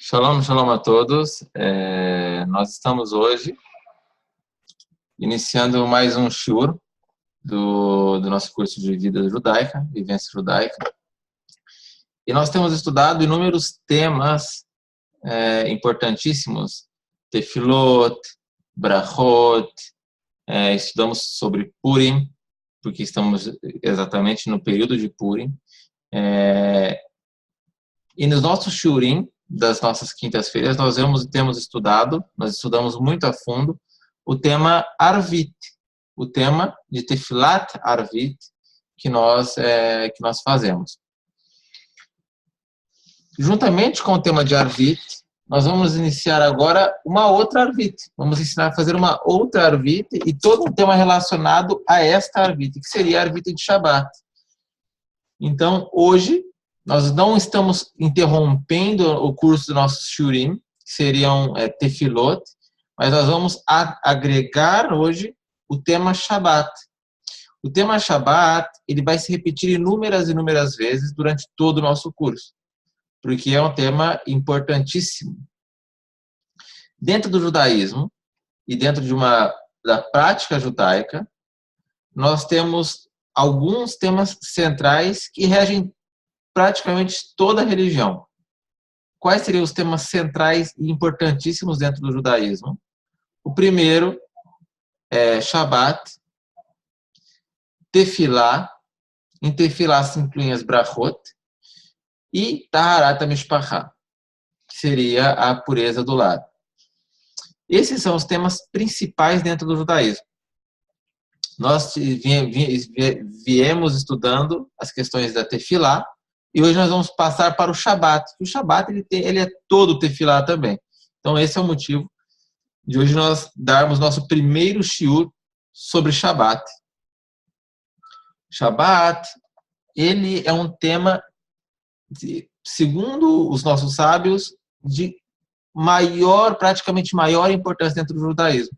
Shalom, shalom a todos. Nós estamos hoje iniciando mais um shiur do nosso curso de vida judaica, vivência judaica. E nós temos estudado inúmeros temas importantíssimos, tefilot, brachot, estudamos sobre Purim, porque estamos exatamente no período de Purim. E nos nossos shiurim das nossas quintas-feiras, nós temos estudado, nós estudamos muito a fundo, o tema Arvit, o tema de Tefilat Arvit, que nós fazemos. Juntamente com o tema de Arvit, nós vamos iniciar agora uma outra Arvit. Vamos ensinar a fazer uma outra Arvit e todo um tema relacionado a esta Arvit, que seria a Arvit de Shabbat. Então, hoje, nós não estamos interrompendo o curso dos nossos shiurim, que seriam tefilot, mas nós vamos agregar hoje o tema Shabbat. O tema Shabbat, ele vai se repetir inúmeras vezes durante todo o nosso curso, porque é um tema importantíssimo. Dentro do judaísmo e dentro da prática judaica, nós temos alguns temas centrais que regem praticamente toda a religião. Quais seriam os temas centrais e importantíssimos dentro do judaísmo? O primeiro é Shabbat, Tefilá, em Tefilá se incluem as brachot, e Taharat HaMishpachá, que seria a pureza do lar. Esses são os temas principais dentro do judaísmo. Nós viemos estudando as questões da Tefilá, e hoje nós vamos passar para o Shabat. O Shabat ele é todo Tefilá também. Então esse é o motivo de hoje nós darmos nosso primeiro shiur sobre Shabat. Shabat, ele é um tema, segundo os nossos sábios, de praticamente maior importância dentro do judaísmo.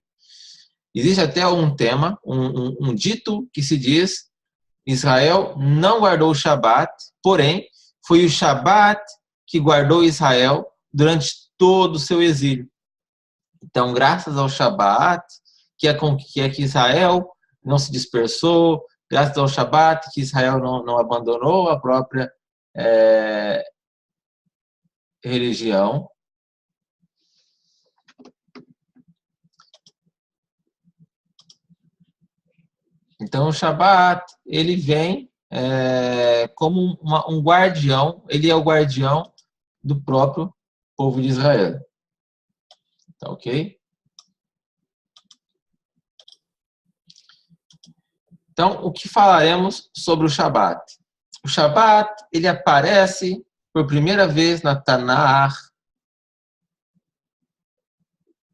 Existe até um tema, um dito que se diz: Israel não guardou o Shabat, porém, foi o Shabat que guardou Israel durante todo o seu exílio. Então, graças ao Shabat, que é que Israel não se dispersou, graças ao Shabat, que Israel não abandonou a própria religião. Então, o Shabat, ele vem como um guardião, ele é o guardião do próprio povo de Israel. Tá ok? Então, o que falaremos sobre o Shabat? O Shabat, ele aparece por primeira vez na Tanakh,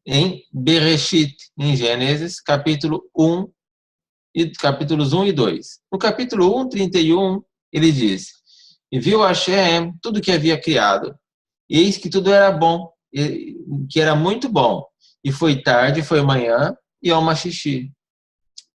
em Bereshit, em Gênesis, capítulo 1, capítulos 1 e 2. No capítulo 1, 31, ele diz: E viu Hashem tudo que havia criado, e eis que tudo era bom, que era muito bom. E foi tarde, foi manhã, e Yom HaShishi.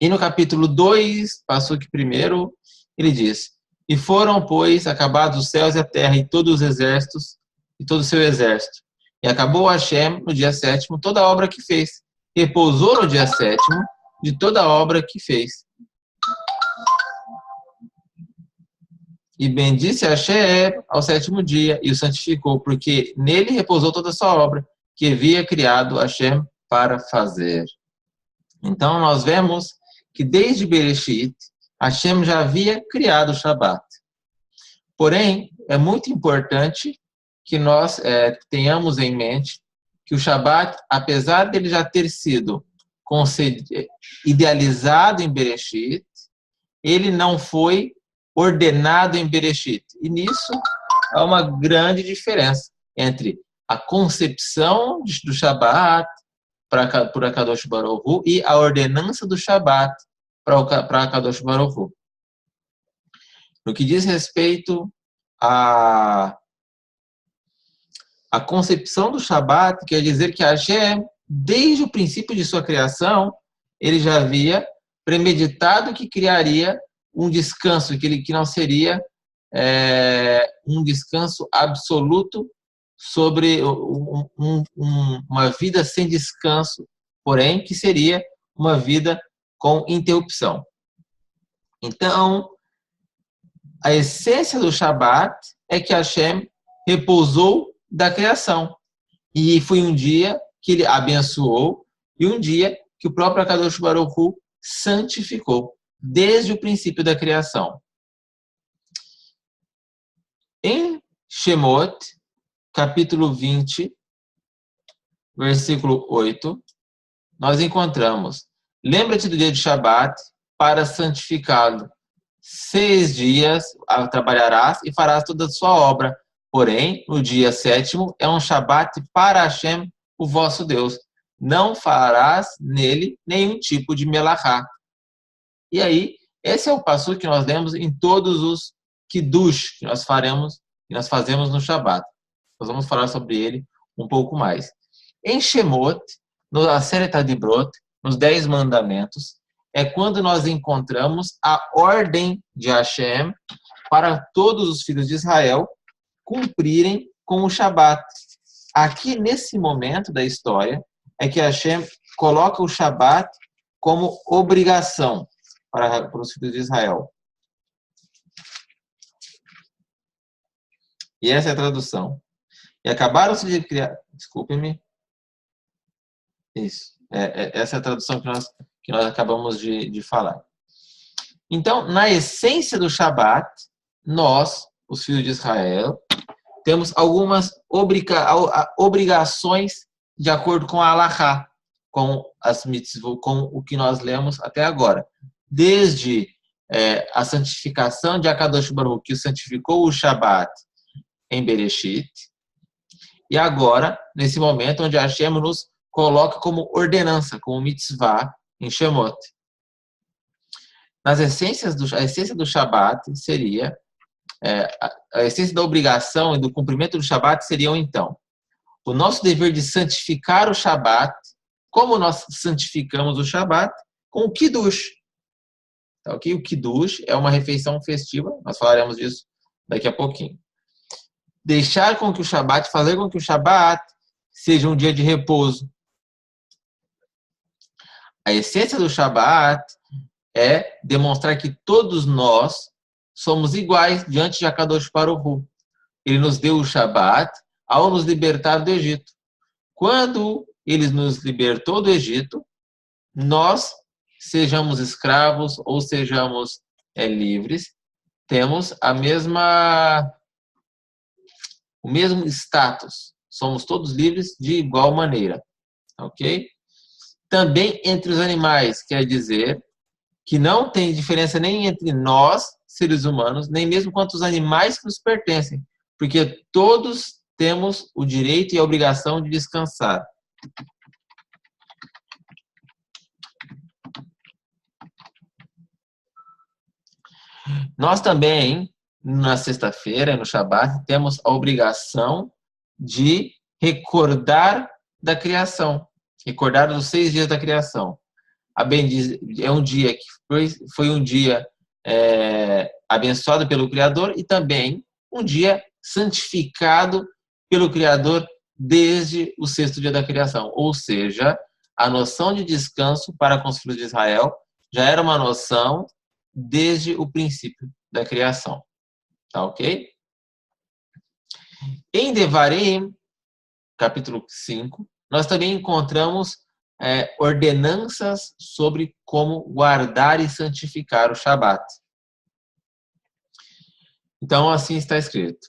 E no capítulo 2, passou aqui primeiro, ele diz: E foram, pois, acabados os céus e a terra, e todos os exércitos, e todo o seu exército. E acabou Hashem no dia 7º toda a obra que fez. E repousou no dia 7º de toda a obra que fez. E bendisse Hashem ao 7º dia, e o santificou, porque nele repousou toda a sua obra, que havia criado Hashem para fazer. Então, nós vemos que desde Bereshit, Hashem já havia criado o Shabat. Porém, é muito importante que nós tenhamos em mente que o Shabat, apesar dele já ter sido idealizado em Bereshit, ele não foi ordenado em Bereshit. E nisso há uma grande diferença entre a concepção do Shabat por Akadosh Baruch Hu e a ordenança do Shabat para Akadosh Baruch Hu. No que diz respeito à concepção do Shabat, quer dizer que Hashem, desde o princípio de sua criação, ele já havia premeditado que criaria um descanso, que não seria um descanso absoluto sobre uma vida sem descanso, porém, que seria uma vida com interrupção. Então, a essência do Shabat é que Hashem repousou da criação. E foi um dia que ele abençoou e um dia que o próprio Akadosh Baruch Hu santificou, desde o princípio da criação. Em Shemot, capítulo 20, versículo 8, nós encontramos: lembra-te do dia de Shabat para santificá-lo. 6 dias trabalharás e farás toda a sua obra. Porém, no dia 7º é um Shabat para Hashem, o vosso Deus. Não farás nele nenhum tipo de melachá. E aí, esse é o passo que nós lemos em todos os kiddush que nós fazemos no Shabat. Nós vamos falar sobre ele um pouco mais. Em Shemot, no Aseret HaDibrot, nos 10 mandamentos, é quando nós encontramos a ordem de Hashem para todos os filhos de Israel cumprirem com o Shabat. Aqui, nesse momento da história, é que Hashem coloca o Shabat como obrigação para os filhos de Israel. E essa é a tradução. E acabaram-se de criar... Desculpe-me. Isso. Essa é a tradução que nós acabamos de falar. Então, na essência do Shabat, nós, os filhos de Israel, temos algumas obrigações de acordo com a Halachá, com as mitzvot, com o que nós lemos até agora. Desde a santificação de Akadosh Baruch Hu, que santificou o Shabat em Bereshit, e agora, nesse momento onde Hashem nos coloca como ordenança, como mitzvah, em Shemot. A essência do Shabat seria, a essência da obrigação e do cumprimento do Shabat seriam, então, o nosso dever de santificar o Shabat. Como nós santificamos o Shabat? Com o Kiddush. Tá, okay? O Kiddush é uma refeição festiva, nós falaremos disso daqui a pouquinho. Fazer com que o Shabat seja um dia de repouso. A essência do Shabat é demonstrar que todos nós somos iguais diante de Akadosh Baruch Hu. Ele nos deu o Shabat ao nos libertar do Egito. Quando ele nos libertou do Egito, nós, sejamos escravos ou sejamos livres, temos o mesmo status. Somos todos livres de igual maneira. Ok? Também entre os animais, quer dizer que não tem diferença nem entre nós, seres humanos, nem mesmo quanto os animais que nos pertencem, porque todos temos o direito e a obrigação de descansar. Nós também, na sexta-feira, no Shabat, temos a obrigação de recordar da criação, recordar dos 6 dias da criação. É um dia que foi um dia abençoado pelo Criador e também um dia santificado pelo Criador desde o 6º dia da criação. Ou seja, a noção de descanso para com os filhos de Israel já era uma noção desde o princípio da criação. Tá ok? Em Devarim, capítulo 5, nós também encontramos ordenanças sobre como guardar e santificar o Shabat. Então, assim está escrito: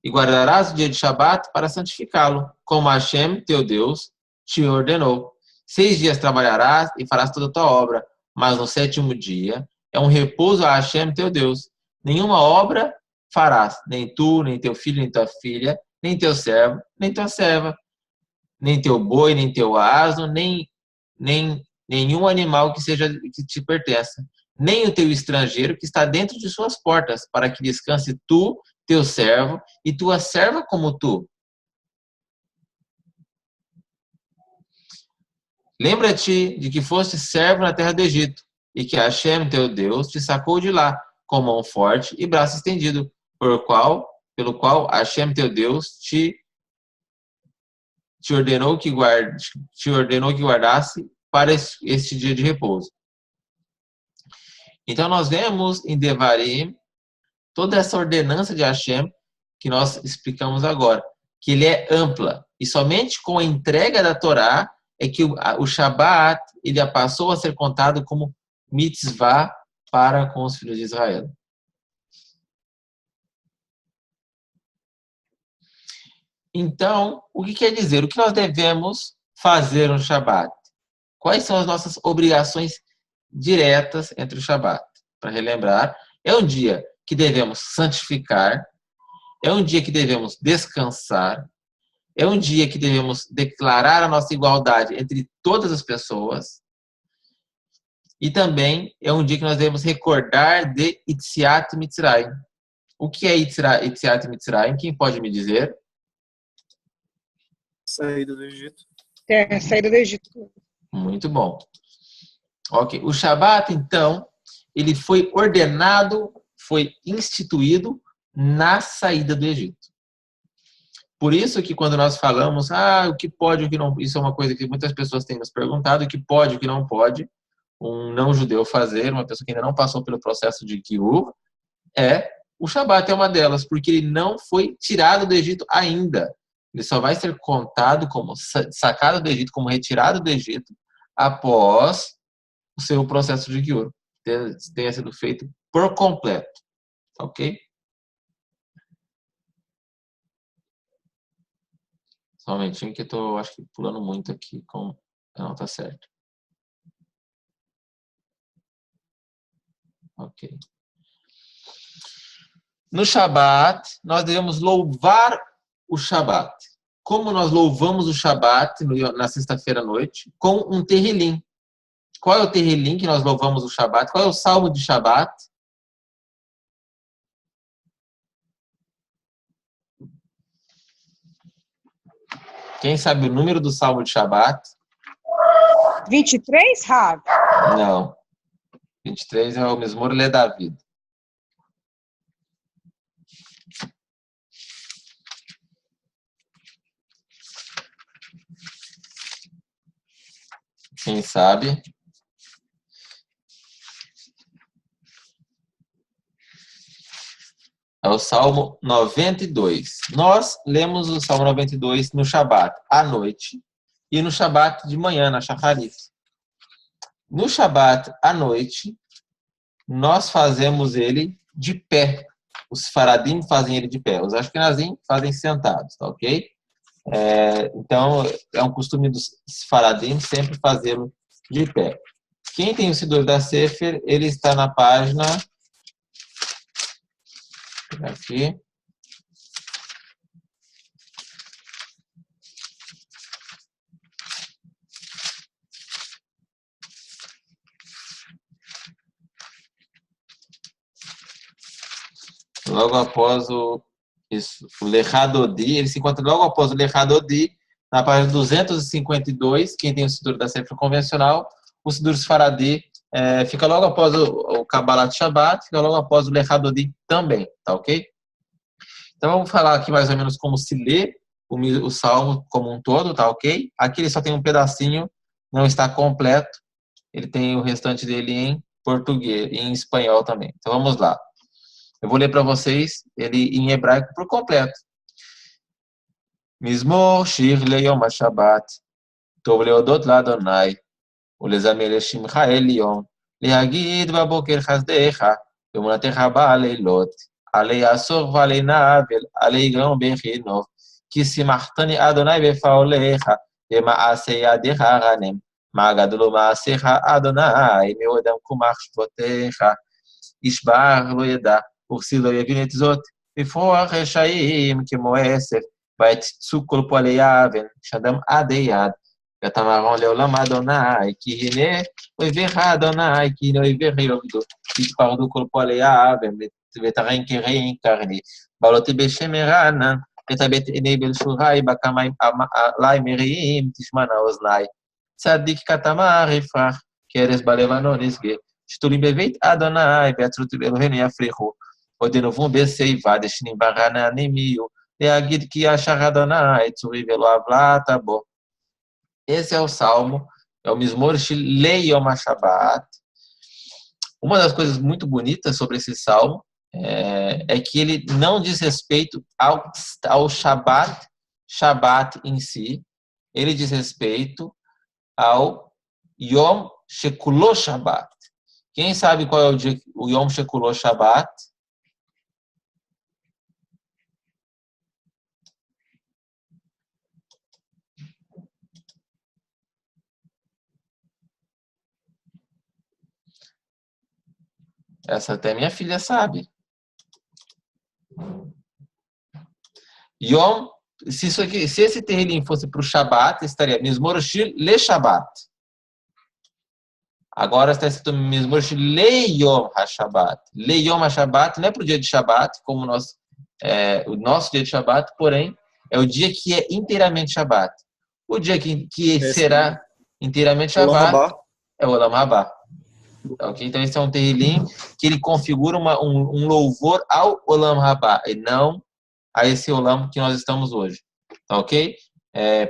e guardarás o dia de Shabat para santificá-lo, como Hashem, teu Deus, te ordenou. 6 dias trabalharás e farás toda a tua obra, mas no 7º dia é um repouso a Hashem, teu Deus. Nenhuma obra farás, nem tu, nem teu filho, nem tua filha, nem teu servo, nem tua serva, nem teu boi, nem teu asno, nem nenhum animal que te pertença, nem o teu estrangeiro que está dentro de suas portas, para que descanse tu, teu servo, e tua serva como tu. Lembra-te de que foste servo na terra do Egito, e que Hashem, teu Deus, te sacou de lá, com mão forte e braço estendido, pelo qual Hashem, teu Deus, te te ordenou que guardasse para este dia de repouso. Então, nós vemos em Devarim toda essa ordenança de Hashem que nós explicamos agora, que ele é ampla. E somente com a entrega da Torá é que o Shabat ele passou a ser contado como mitzvah para com os filhos de Israel. Então, o que quer dizer? O que nós devemos fazer no Shabat? Quais são as nossas obrigações diretas entre o Shabat? Para relembrar, é um dia que devemos santificar, é um dia que devemos descansar, é um dia que devemos declarar a nossa igualdade entre todas as pessoas, e também é um dia que nós devemos recordar de Yetziat Mitzrayim. O que é Yetziat Mitzrayim? Quem pode me dizer? Saída do Egito. É, saída do Egito. Muito bom. Ok. O Shabat, então, ele foi ordenado, foi instituído na saída do Egito. Por isso que quando nós falamos, o que pode, o que não, isso é uma coisa que muitas pessoas têm nos perguntado, o que pode, o que não pode um não-judeu fazer, uma pessoa que ainda não passou pelo processo de Kiur, o Shabat é uma delas, porque ele não foi tirado do Egito ainda. Ele só vai ser contado como sacado do Egito, como retirado do Egito, após o seu processo de Kiur tenha sido feito por completo. Ok? Só um momentinho que eu estou, acho que, pulando muito aqui. Não, tá certo. Ok. No Shabat, nós devemos louvar o Shabat. Como nós louvamos o Shabat na sexta-feira à noite? Com um Terrilim. Qual é o Terrilim que nós louvamos o Shabat? Qual é o salmo de Shabat? Quem sabe o número do salmo de Shabat? 23, Rav? Não. 23 é o Mizmor Le David. Quem sabe? É o Salmo 92. Nós lemos o Salmo 92 no Shabat à noite e no Shabat de manhã, na Shacharit. No Shabat à noite, nós fazemos ele de pé. Os Faradim fazem ele de pé. Os Ashkenazim fazem sentados, tá ok? Então, é um costume dos Faradim sempre fazê-lo de pé. Quem tem o Siddur da Sefer, ele está na página... Aqui. Logo após o Lechadodi, ele se encontra logo após o Lechadodi, na página 252, quem tem o Siddur da Sefer convencional, o Siddur Sfaradi fica logo após o Kabbalat Shabbat, fica logo após o Lechadodi também, tá ok? Então vamos falar aqui mais ou menos como se lê o Salmo como um todo, tá ok? Aqui ele só tem um pedacinho, não está completo, ele tem o restante dele em português, em espanhol também. Então vamos lá. Eu vou ler para vocês ele em hebraico por completo. Mizmor shir leyom ha-Shabbat, tov leodot la-Adonai, ולזמר לשמך עליון, להגיד בבוקר חסדיך, ואמונתך בלילות, עלי עשור ועלי נבל, עלי גרום בחינוך, כי שימחתני אדוני בפעוליך, במעשה ידיך הרנם, מה גדול מעשיך אדוני, מאודם קומח שבותיך, ישבר לא ידע, וכסיל לא יבין את זאת, בפרוח רשעים כמו עשף, ויצצו כל פועלי אבן, שדם עדי יד, ותמרון לעולם אדוני, כי הנה אויביך אדוני, כי הנה אויביך יאבדו, יתפרדו כל פועלי אבן, ותרן קרן קרני, בעלותי בשם רענן, ותבט עיני בלשורי, בקמיים עלי מריעים, תשמענה אוזני, צדיק כתמר יפרח, כרס בלבנון ישגה, שתולים בבית אדוני, ועצרות אלוהינו יפריחו, עוד ינובון בשיבה, דשנים ברעננים יהיו, Leagid ki Ashahadana, Etsuri Velo Avla, tá bom. Esse é o salmo, é o Mizmor Shilei Yom HaShabbat. Uma das coisas muito bonitas sobre esse salmo é que ele não diz respeito ao Shabbat em si, ele diz respeito ao Yom Shekulo Shabbat. Quem sabe qual é o dia, o Yom Shekulo Shabbat? Essa até minha filha sabe. Yom, se esse Terrilim fosse para o Shabbat, estaria Mizmor Shir Le Shabbat. Agora está escrito Mizmor Shir Le Yom HaShabbat. Le Yom HaShabbat não é para o dia de Shabbat, como o nosso dia de Shabbat, porém, é o dia que é inteiramente Shabbat. O dia que será inteiramente Shabbat é o Olam Haba. Okay? Então, esse é um Terrilim que ele configura um louvor ao Olam Haba, e não a esse Olam que nós estamos hoje. Tá ok?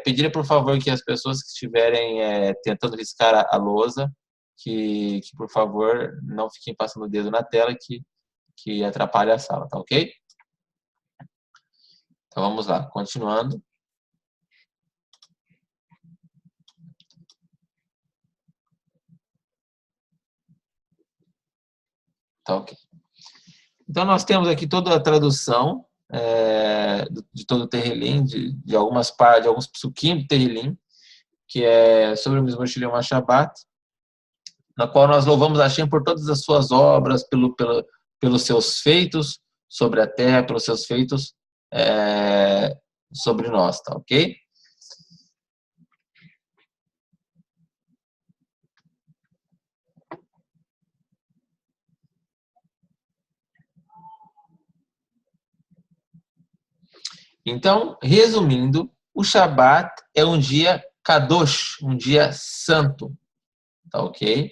Pedir, por favor, que as pessoas que estiverem tentando riscar a lousa, que, por favor, não fiquem passando o dedo na tela, que atrapalha a sala, tá ok? Então, vamos lá, continuando. Tá ok. Então, nós temos aqui toda a tradução de todo o Terrilim, de alguns psukim do Terrilim, que é sobre o Mizmor Shel Yom HaShabbat, na qual nós louvamos a Hashem por todas as suas obras, pelos seus feitos sobre a terra, pelos seus feitos sobre nós, tá ok? Então, resumindo, o Shabat é um dia Kadosh, um dia santo, tá ok?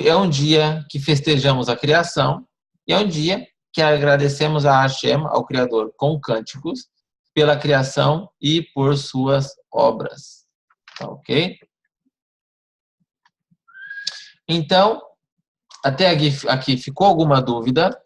É um dia que festejamos a criação e é um dia que agradecemos a Hashem, ao Criador, com cânticos, pela criação e por suas obras, tá ok? Então, até aqui ficou alguma dúvida?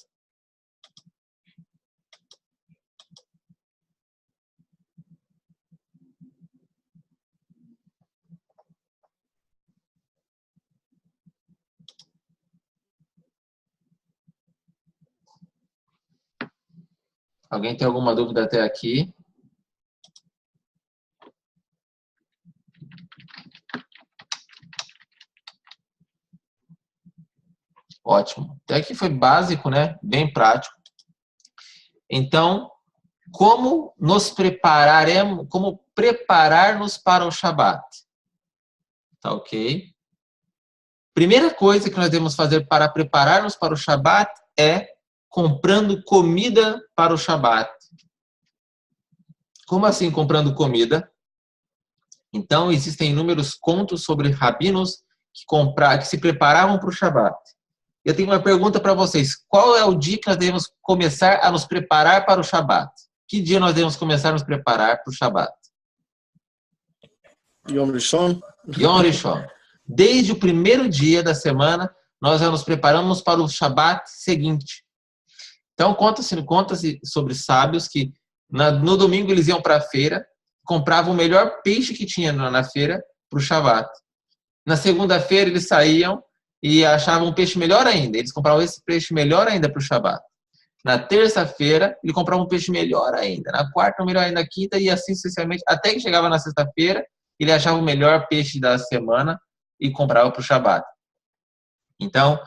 Alguém tem alguma dúvida até aqui? Ótimo. Até aqui foi básico, né? Bem prático. Então, como preparar-nos para o Shabat? Tá ok? Primeira coisa que nós devemos fazer para preparar-nos para o Shabat é comprando comida para o Shabat. Como assim comprando comida? Então, existem inúmeros contos sobre rabinos que se preparavam para o Shabat. Eu tenho uma pergunta para vocês. Qual é o dia que nós devemos começar a nos preparar para o Shabat? Que dia nós devemos começar a nos preparar para o Shabat? Yom Rishon. Yom Rishon. Desde o primeiro dia da semana, nós já nos preparamos para o Shabat seguinte. Então, conta-se sobre sábios que no domingo eles iam para a feira, compravam o melhor peixe que tinha na feira para o Shabat. Na segunda-feira eles saíam e achavam um peixe melhor ainda. Eles compravam esse peixe melhor ainda para o Shabat. Na terça-feira, ele comprava um peixe melhor ainda. Na quarta, melhor ainda. Na quinta, e assim sucessivamente. Até que chegava na sexta-feira, ele achava o melhor peixe da semana e comprava para o Shabat. Então,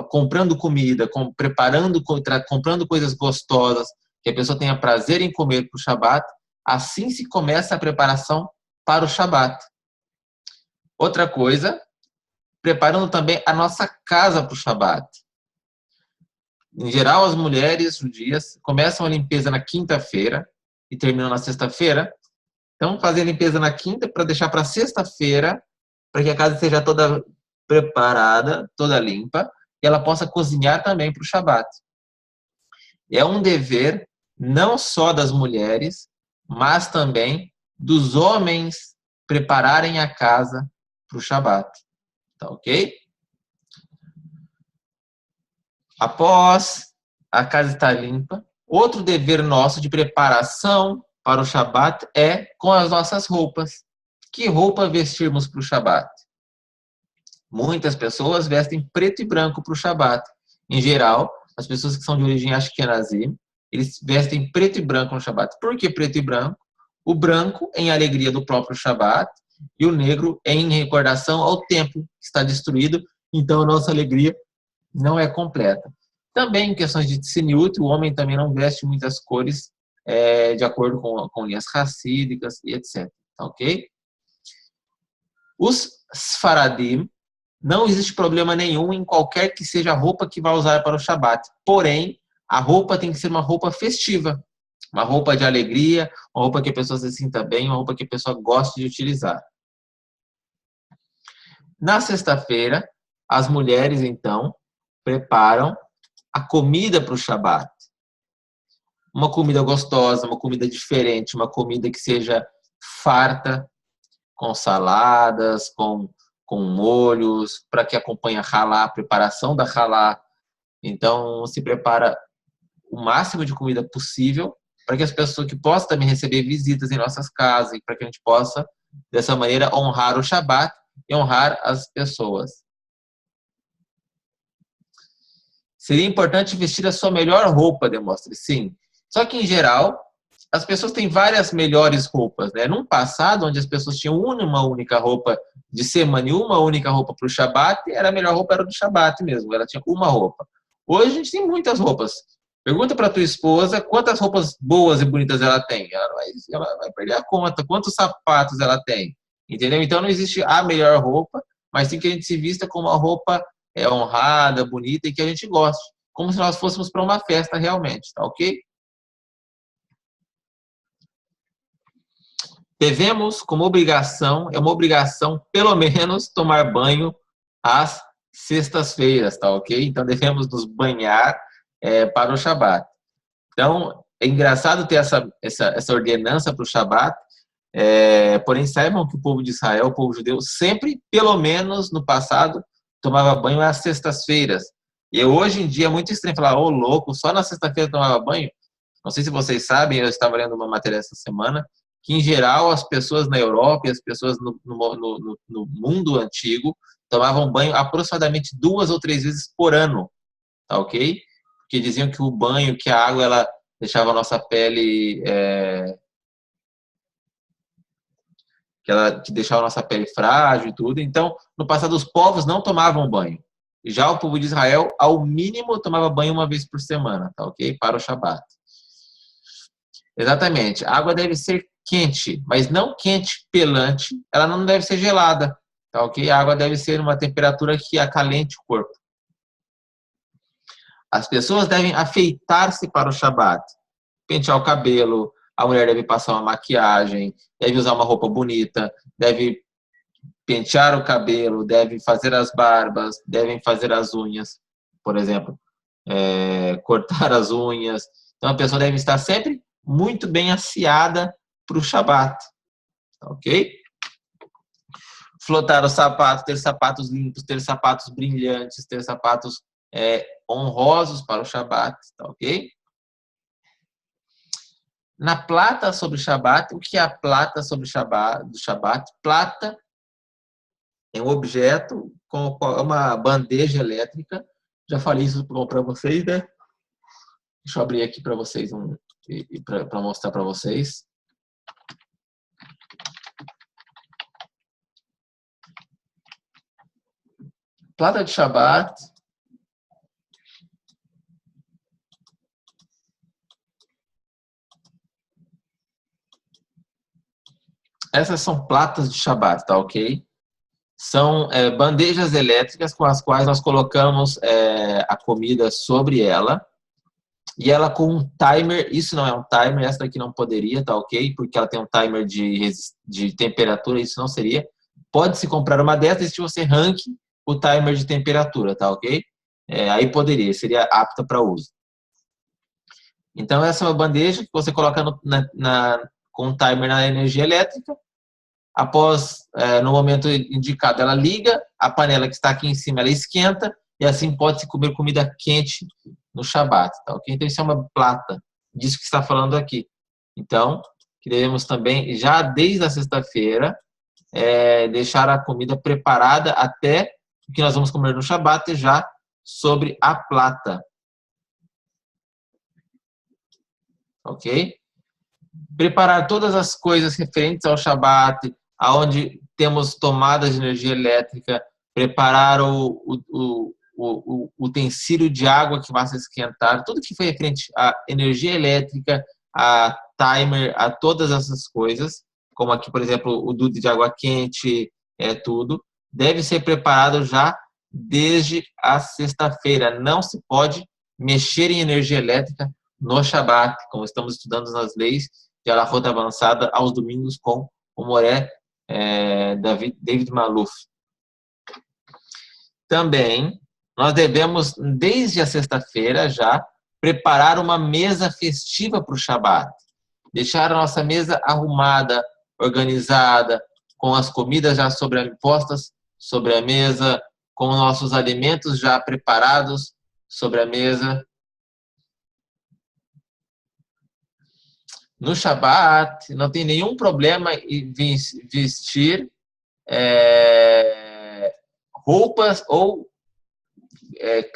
comprando comida, comprando coisas gostosas, que a pessoa tenha prazer em comer para o Shabat, assim se começa a preparação para o Shabat. Outra coisa, preparando também a nossa casa para o Shabat. Em geral, as mulheres judias começam a limpeza na quinta-feira e terminam na sexta-feira. Então, fazer a limpeza na quinta para deixar para sexta-feira, para que a casa esteja toda preparada, toda limpa, e ela possa cozinhar também para o Shabat. É um dever não só das mulheres, mas também dos homens prepararem a casa para o Shabat. Tá ok? Após a casa estar limpa, outro dever nosso de preparação para o Shabat é com as nossas roupas. Que roupa vestirmos para o Shabat? Muitas pessoas vestem preto e branco para o Shabat. Em geral, as pessoas que são de origem Ashkenazim, eles vestem preto e branco no Shabat. Por que preto e branco? O branco em alegria do próprio Shabat e o negro em recordação ao templo que está destruído. Então, a nossa alegria não é completa. Também em questões de tzniut, o homem também não veste muitas cores de acordo com linhas racídicas e etc. Tá ok? Os Sfaradim, não existe problema nenhum em qualquer que seja a roupa que vai usar para o Shabat. Porém, a roupa tem que ser uma roupa festiva. Uma roupa de alegria, uma roupa que a pessoa se sinta bem, uma roupa que a pessoa goste de utilizar. Na sexta-feira, as mulheres, então, preparam a comida para o Shabat. Uma comida gostosa, uma comida diferente, uma comida que seja farta, com saladas, com molhos, para que acompanhe a halá, a preparação da halá. Então, se prepara o máximo de comida possível para que as pessoas que possam também receber visitas em nossas casas e para que a gente possa, dessa maneira, honrar o Shabat e honrar as pessoas. Seria importante vestir a sua melhor roupa, demonstre, sim. Só que, em geral, as pessoas têm várias melhores roupas, né? Num passado, onde as pessoas tinham uma única roupa de semana e uma única roupa para o Shabat, a melhor roupa era do Shabat mesmo, ela tinha uma roupa. Hoje a gente tem muitas roupas. Pergunta para tua esposa quantas roupas boas e bonitas ela tem. Ela vai perder a conta. Quantos sapatos ela tem. Entendeu? Então não existe a melhor roupa, mas sim que a gente se vista com uma roupa honrada, bonita e que a gente goste. Como se nós fôssemos para uma festa realmente, tá ok? Devemos, como obrigação, é uma obrigação, pelo menos, tomar banho às sextas-feiras, tá ok? Então, devemos nos banhar para o Shabat. Então, é engraçado ter essa ordenança para o Shabat, porém, saibam que o povo de Israel, o povo judeu, sempre, pelo menos no passado, tomava banho às sextas-feiras. E hoje em dia é muito estranho falar, ô louco, só na sexta-feira tomava banho? Não sei se vocês sabem, eu estava lendo uma matéria essa semana, que em geral as pessoas na Europa e as pessoas no mundo antigo tomavam banho aproximadamente 2 ou 3 vezes por ano, tá ok? Porque diziam que o banho, que a água, ela deixava a nossa pele, que deixava a nossa pele frágil e tudo. Então, no passado, os povos não tomavam banho. E já o povo de Israel, ao mínimo, tomava banho uma vez por semana, tá ok? Para o Shabat. Exatamente. A água deve ser quente, mas não quente pelante. Ela não deve ser gelada, tá ok? A água deve ser uma temperatura que acalente o corpo. As pessoas devem afeitar-se para o Shabat. Pentear o cabelo, a mulher deve passar uma maquiagem, deve usar uma roupa bonita, deve pentear o cabelo, deve fazer as barbas, devem fazer as unhas, por exemplo, cortar as unhas. Então a pessoa deve estar sempre muito bem aciada para o Shabat, ok? Flotar os sapatos, ter sapatos limpos, ter sapatos brilhantes, ter sapatos honrosos para o Shabat, tá ok? Na plata sobre o Shabat, o que é a plata sobre o Shabat, do Shabat? Plata é um objeto com uma bandeja elétrica. Já falei isso para vocês, né? Deixa eu abrir aqui para vocês para mostrar para vocês. Plata de Shabat. Essas são platas de Shabat, tá ok? São bandejas elétricas com as quais nós colocamos a comida sobre ela. E ela com um timer, isso não é um timer, essa daqui não poderia, tá ok? Porque ela tem um timer de temperatura, isso não seria. Pode-se comprar uma dessas se você ranque o timer de temperatura, tá ok? Aí poderia, seria apta para uso. Então, essa é uma bandeja que você coloca com um timer na energia elétrica. Após, no momento indicado, ela liga, a panela que está aqui em cima, ela esquenta, e assim pode-se comer comida quente no Shabat. Tá, okay? Então, isso é uma plata, disso que está falando aqui. Então, queremos também, já desde a sexta-feira, deixar a comida preparada até o que nós vamos comer no Shabat, já sobre a plata. Ok? Preparar todas as coisas referentes ao Shabat, aonde temos tomadas de energia elétrica, preparar o utensílio de água que vai se esquentar, tudo que foi referente à energia elétrica, a timer, a todas essas coisas, como aqui, por exemplo, o duto de água quente, tudo, deve ser preparado já desde a sexta-feira. Não se pode mexer em energia elétrica no Shabat, como estamos estudando nas leis de Alahot avançada aos domingos com o Moré David Maluf. Também, nós devemos, desde a sexta-feira já, preparar uma mesa festiva para o Shabat. Deixar a nossa mesa arrumada, organizada, com as comidas já postas sobre a mesa, com nossos alimentos já preparados sobre a mesa. No Shabat, não tem nenhum problema em vestir roupas ou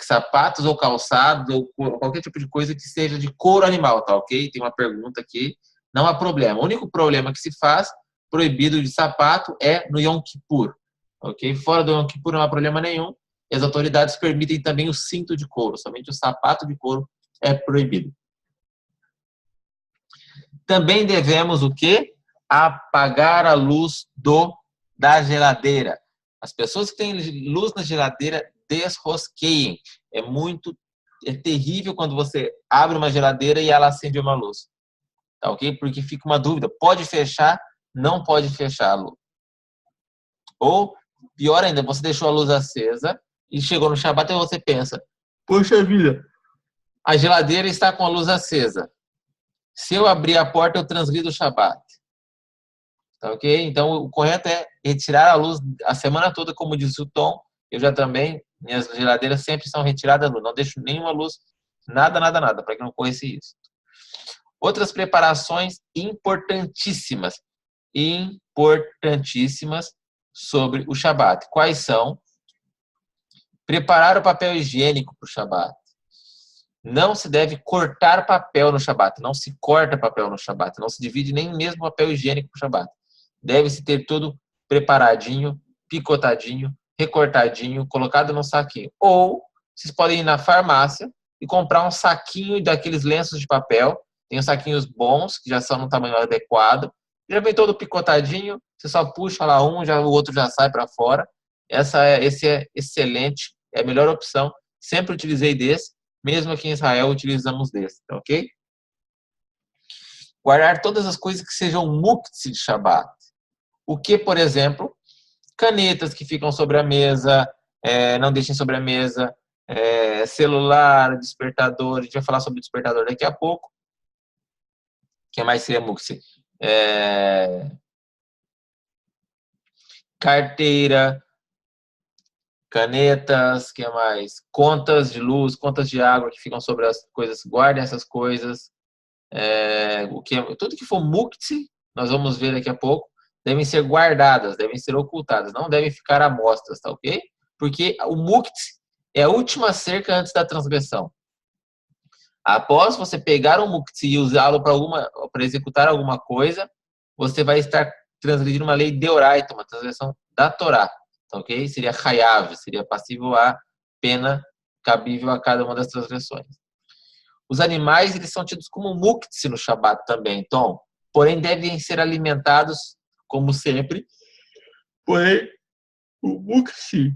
sapatos ou calçados ou qualquer tipo de coisa que seja de couro animal, tá ok? Tem uma pergunta aqui, não há problema. O único problema que se faz, proibido de sapato, é no Yom Kippur, ok? Fora do Yom Kippur não há problema nenhum. E as autoridades permitem também o cinto de couro, somente o sapato de couro é proibido. Também devemos o quê? Apagar a luz da geladeira. As pessoas que têm luz na geladeira desrosqueiem. É terrível quando você abre uma geladeira e ela acende uma luz. Tá ok? Porque fica uma dúvida. Pode fechar? Não pode fechar a luz. Ou, pior ainda, você deixou a luz acesa e chegou no Shabat e você pensa, poxa vida, a geladeira está com a luz acesa. Se eu abrir a porta, eu transgrido o Shabat. Tá ok? Então, o correto é retirar a luz a semana toda, como diz o Tom. Eu já também, minhas geladeiras sempre são retiradas a luz. Não deixo nenhuma luz, nada, para que não ocorra esse risco. Outras preparações importantíssimas sobre o Shabat. Quais são? Preparar o papel higiênico para o Shabat. Não se deve cortar papel no Shabat. Não se corta papel no Shabat. Não se divide nem mesmo papel higiênico para o Shabat. Deve-se ter tudo preparadinho, picotadinho, recortadinho, colocado num saquinho. Ou vocês podem ir na farmácia e comprar um saquinho daqueles lenços de papel. Tem os saquinhos bons, que já são no tamanho adequado. Já vem todo picotadinho. Você só puxa lá um, o outro já sai para fora. Esse é excelente. É a melhor opção. Sempre utilizei desse. Mesmo aqui em Israel, utilizamos desse, tá ok? Guardar todas as coisas que sejam muktzah de Shabat. O que, por exemplo, canetas que ficam sobre a mesa, não deixem sobre a mesa, celular, despertador, a gente vai falar sobre despertador daqui a pouco. O que mais seria muktzah? Carteira, canetas, que mais? Contas de luz, contas de água que ficam sobre as coisas, guardem essas coisas. Tudo que for muktzah, nós vamos ver daqui a pouco, devem ser guardadas, devem ser ocultadas, não devem ficar à mostra, tá ok? Porque o muktzah é a última cerca antes da transgressão. Após você pegar um muktzah e usá-lo para executar alguma coisa, você vai estar transgredindo uma lei deoraita, uma transgressão da Torá. Ok? Seria hayav, seria passível a pena cabível a cada uma das transgressões. Os animais, eles são tidos como muktzah no Shabat também, Tom. Porém, devem ser alimentados, como sempre. Porém, o muktzah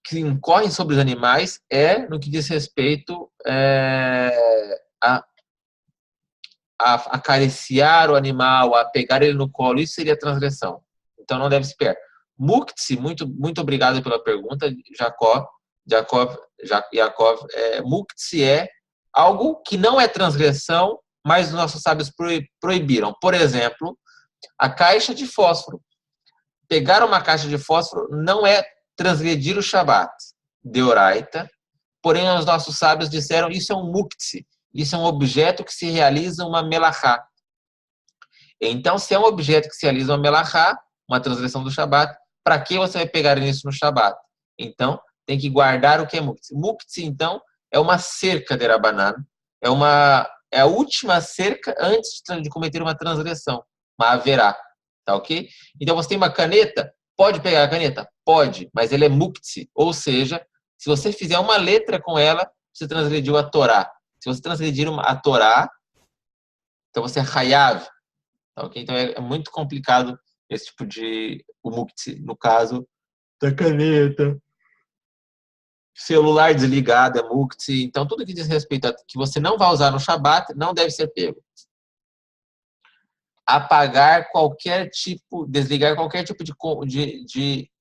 que incorre sobre os animais no que diz respeito a acariciar o animal, a pegar ele no colo. Isso seria transgressão. Então, não deve se pegar. Muktzah, muito obrigado pela pergunta, Jacob. Muktzah é algo que não é transgressão, mas os nossos sábios proibiram. Por exemplo, a caixa de fósforo. Pegar uma caixa de fósforo não é transgredir o Shabat, deoraita, porém os nossos sábios disseram isso é um muktzeh, isso é um objeto que se realiza uma melachá. Então, se é um objeto que se realiza uma melachá, uma transgressão do Shabat, para que você vai pegar isso no Shabat? Então, tem que guardar o que é muktzeh. Muktzeh, então, é uma cerca de Rabanan, é a última cerca antes de cometer uma transgressão, uma haverá, tá ok? Então, você tem uma caneta, pode pegar a caneta? Pode, mas ela é muktzeh, ou seja, se você fizer uma letra com ela, você transgrediu a Torá. Se você transgredir a Torá, então você é hayav, tá ok? Então, é muito complicado esse tipo de o muktzeh, no caso da caneta. Celular desligado é muktzeh. Então, tudo que diz respeito a que você não vai usar no Shabat não deve ser pego. Apagar qualquer tipo, desligar qualquer tipo de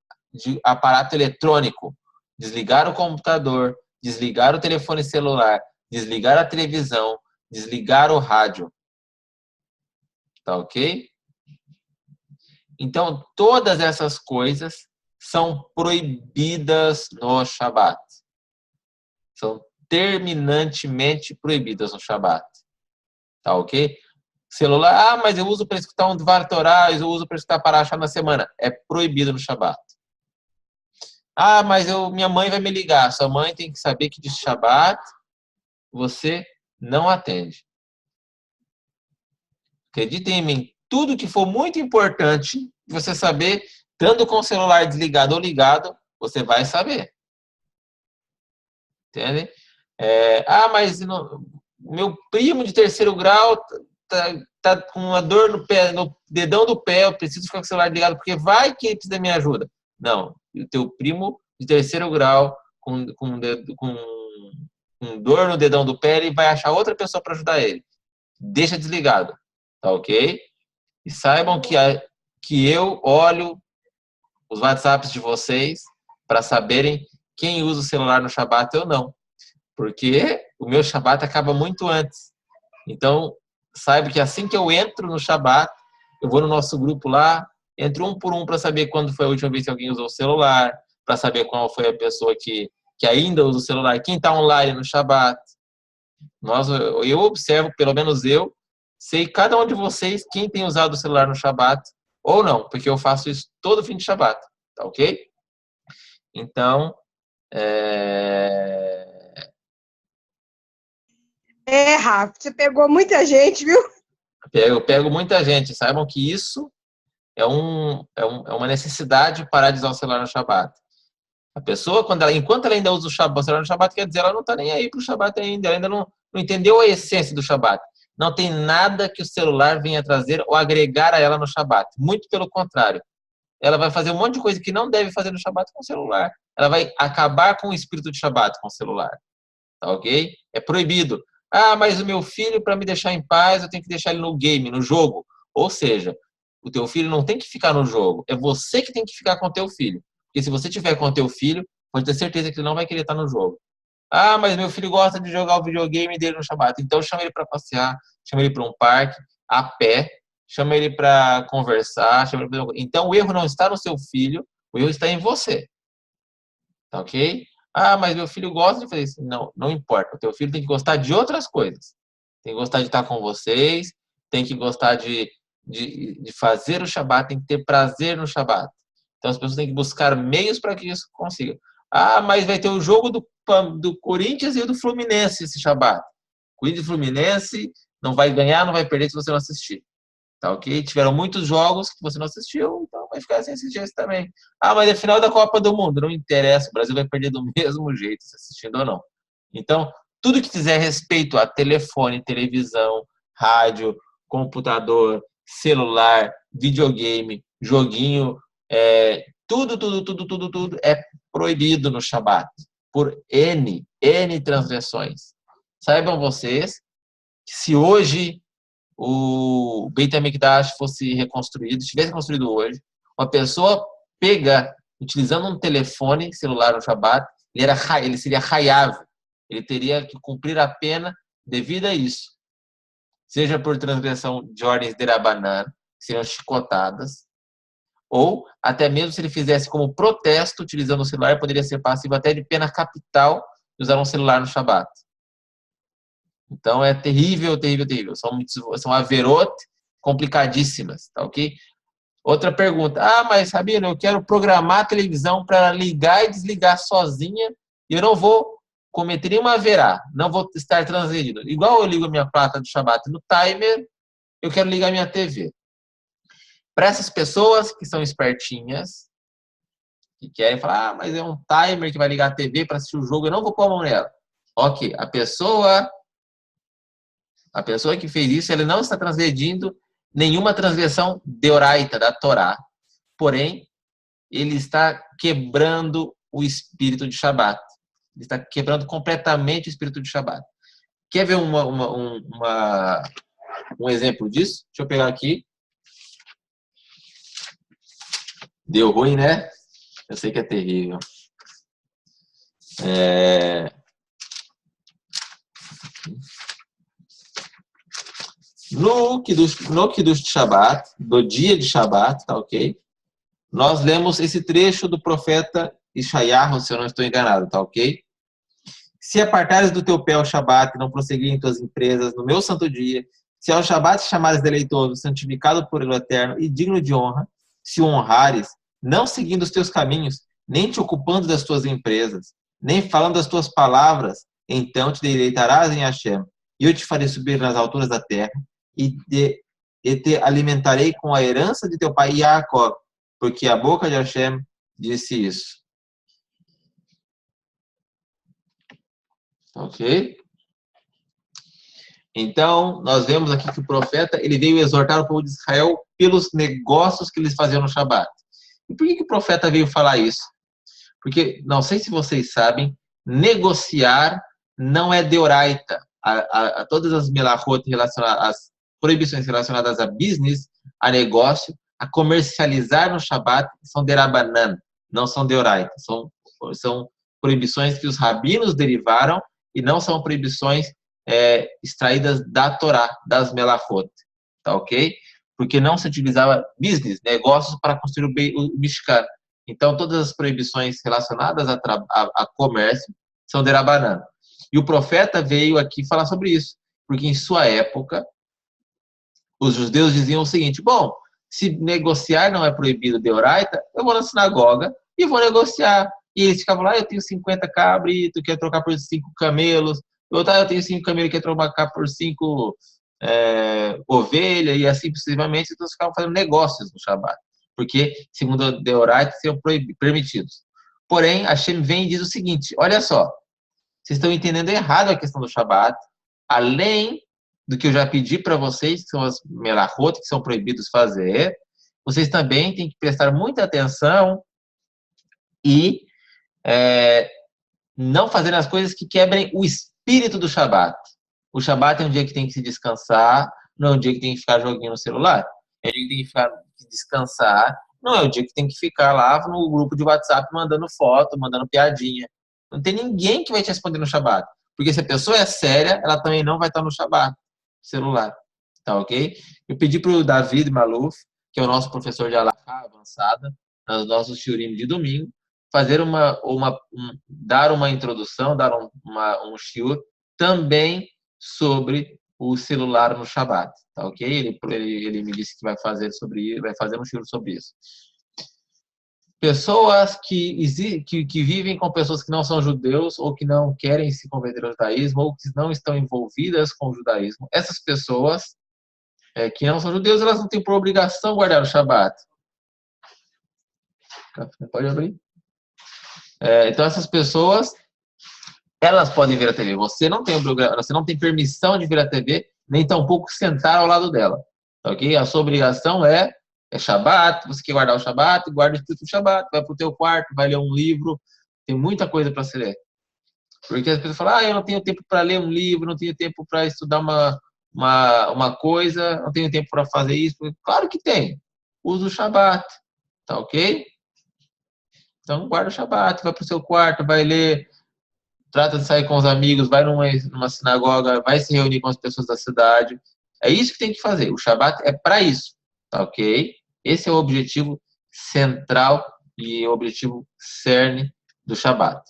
aparato eletrônico. Desligar o computador, desligar o telefone celular, desligar a televisão, desligar o rádio. Tá ok? Então, todas essas coisas são proibidas no Shabat. São terminantemente proibidas no Shabat. Tá ok? Celular, mas eu uso para escutar um Dvar Torá, eu uso para escutar Parashá na semana. É proibido no Shabat. Mas minha mãe vai me ligar. Sua mãe tem que saber que de Shabat você não atende. Acreditem em mim, tudo que for muito importante você saber, tanto com o celular desligado ou ligado, você vai saber. Entende? Mas meu primo de terceiro grau tá com uma dor no pé, no dedão do pé, eu preciso ficar com o celular ligado, porque vai que ele precisa da minha ajuda. Não, o teu primo de terceiro grau com dor no dedão do pé, ele vai achar outra pessoa para ajudar ele. Deixa desligado, tá ok? E saibam que eu olho os WhatsApps de vocês para saberem quem usa o celular no Shabat ou não. Porque o meu Shabat acaba muito antes. Então, saiba que assim que eu entro no Shabat, eu vou no nosso grupo lá, entro um por um para saber quando foi a última vez que alguém usou o celular, para saber qual foi a pessoa que ainda usa o celular, quem está online no Shabat. Eu observo, pelo menos eu, sei cada um de vocês quem tem usado o celular no Shabat ou não, porque eu faço isso todo fim de Shabat, tá ok? Então, Rafa, você pegou muita gente, viu? eu pego muita gente. Saibam que isso é uma necessidade parar de usar o celular no Shabat. A pessoa, enquanto ela ainda usa o celular no Shabat, quer dizer, ela não está nem aí para o Shabat ainda. Ela ainda não entendeu a essência do Shabat. Não tem nada que o celular venha trazer ou agregar a ela no Shabat. Muito pelo contrário. Ela vai fazer um monte de coisa que não deve fazer no Shabat com o celular. Ela vai acabar com o espírito de Shabat com o celular. Tá ok? É proibido. Mas o meu filho, para me deixar em paz, eu tenho que deixar ele no game, no jogo. Ou seja, o teu filho não tem que ficar no jogo. É você que tem que ficar com o teu filho. Porque se você tiver com o teu filho, pode ter certeza que ele não vai querer estar no jogo. Mas meu filho gosta de jogar o videogame dele no Shabat. Então chama ele para passear, chama ele para um parque, a pé, chama ele para conversar. Então o erro não está no seu filho, o erro está em você. Tá ok? Mas meu filho gosta de fazer isso. Não, não importa. O teu filho tem que gostar de outras coisas. Tem que gostar de estar com vocês, tem que gostar de fazer o Shabat, tem que ter prazer no Shabat. Então as pessoas têm que buscar meios para que isso consiga. Mas vai ter o jogo do Corinthians e o do Fluminense esse Shabat. Corinthians e Fluminense não vai ganhar, não vai perder se você não assistir. Tá ok? Tiveram muitos jogos que você não assistiu, então vai ficar sem assistir esse também. Mas é final da Copa do Mundo, não interessa, o Brasil vai perder do mesmo jeito, se assistindo ou não. Então, tudo que tiver respeito a telefone, televisão, rádio, computador, celular, videogame, joguinho, tudo é proibido no Shabat, por N transgressões. Saibam vocês que se hoje o Beit HaMikdash fosse reconstruído, estivesse construído hoje, uma pessoa utilizando um telefone celular no Shabat, ele seria hayav, ele teria que cumprir a pena devido a isso, seja por transgressão de ordens de Rabanan, que seriam chicotadas, ou até mesmo se ele fizesse como protesto, utilizando o celular, poderia ser passivo até de pena capital de usar um celular no Shabat. Então é terrível, terrível, terrível. São averot complicadíssimas, tá ok? Outra pergunta. Mas Rabino, eu quero programar a televisão para ligar e desligar sozinha e eu não vou cometer nenhuma haverá, não vou estar transgredindo. Igual eu ligo a minha placa do Shabat no timer, eu quero ligar minha TV. Para essas pessoas que são espertinhas, que querem falar, mas é um timer que vai ligar a TV para assistir o jogo, eu não vou pôr a mão nela. Ok, a pessoa que fez isso, ele não está transgredindo nenhuma transgressão deoraita da Torá. Porém, ele está quebrando o espírito de Shabat. Ele está quebrando completamente o espírito de Shabat. Quer ver um exemplo disso? Deixa eu pegar aqui. Deu ruim, né? Eu sei que é terrível. No Kiddush de Shabat, do dia de Shabat, tá ok? Nós lemos esse trecho do profeta Ishayahu, se eu não estou enganado, tá ok? Se apartares do teu pé o Shabat e não prosseguir em tuas empresas no meu santo dia, se ao Shabat chamares deleitoso, santificado por ele eterno e digno de honra, se o honrares, não seguindo os teus caminhos, nem te ocupando das tuas empresas, nem falando das tuas palavras, então te deleitarás em Hashem, e eu te farei subir nas alturas da terra, e te alimentarei com a herança de teu pai Yaakov, porque a boca de Hashem disse isso. Ok? Então, nós vemos aqui que o profeta ele veio exortar o povo de Israel pelos negócios que eles faziam no Shabat. E por que o profeta veio falar isso? Porque, não sei se vocês sabem, negociar não é deoraita. A todas as melachot relacionadas, as proibições relacionadas a business, a negócio, a comercializar no Shabat, são derabanan, não são deoraita. São proibições que os rabinos derivaram e não são proibições extraídas da Torá, das melachot. Tá ok? Porque não se utilizava business, negócios, para construir o Mishkan. Então, todas as proibições relacionadas a comércio são derabanan. E o profeta veio aqui falar sobre isso, porque em sua época, os judeus diziam o seguinte: bom, se negociar não é proibido deoraita, eu vou na sinagoga e vou negociar. E eles ficavam lá, eu tenho 50 cabritos, quero trocar por 5 camelos. Eu tenho 5 camelos, quero trocar por 5 ovelhas, e assim sucessivamente. Então, eles ficavam fazendo negócios no Shabat, porque, segundo a deoraita, seriam permitidos. Porém, Hashem vem e diz o seguinte: olha só, vocês estão entendendo errado a questão do Shabat. Além do que eu já pedi para vocês, que são as melachot, que são proibidos fazer, vocês também têm que prestar muita atenção e não fazer as coisas que quebrem o espírito do Shabat. O Shabat é um dia que tem que se descansar, não é um dia que tem que ficar joguinho no celular. É um dia que tem que descansar, não é o dia que tem que ficar lá no grupo de WhatsApp mandando foto, mandando piadinha. Não tem ninguém que vai te responder no Shabat. Porque se a pessoa é séria, ela também não vai estar no Shabat, celular. Tá ok? Eu pedi para o David Maluf, que é o nosso professor de Halakha avançada, nos nossos shiurim de domingo, fazer dar uma introdução, dar um shiur também sobre o celular no Shabat. Tá ok? Ele me disse que vai fazer um shiur sobre isso. Pessoas que vivem com pessoas que não são judeus ou que não querem se converter ao judaísmo ou que não estão envolvidas com o judaísmo, essas pessoas que não são judeus, elas não têm por obrigação guardar o Shabat. Pode abrir? Então, essas pessoas, elas podem ver a TV. Você não tem permissão de ver a TV, nem tampouco sentar ao lado dela. Ok? A sua obrigação é Shabat. Você quer guardar o Shabat, guarda o espírito do Shabat. Vai para o teu quarto, vai ler um livro. Tem muita coisa para se ler. Porque as pessoas falam, eu não tenho tempo para ler um livro, não tenho tempo para estudar uma coisa, não tenho tempo para fazer isso. Claro que tem. Usa o Shabat. Tá ok? Então, guarda o Shabat, vai para o seu quarto, vai ler trata de sair com os amigos, vai numa sinagoga, vai se reunir com as pessoas da cidade. É isso que tem que fazer. O Shabat é para isso, tá ok? Esse é o objetivo central e o objetivo cerne do Shabat.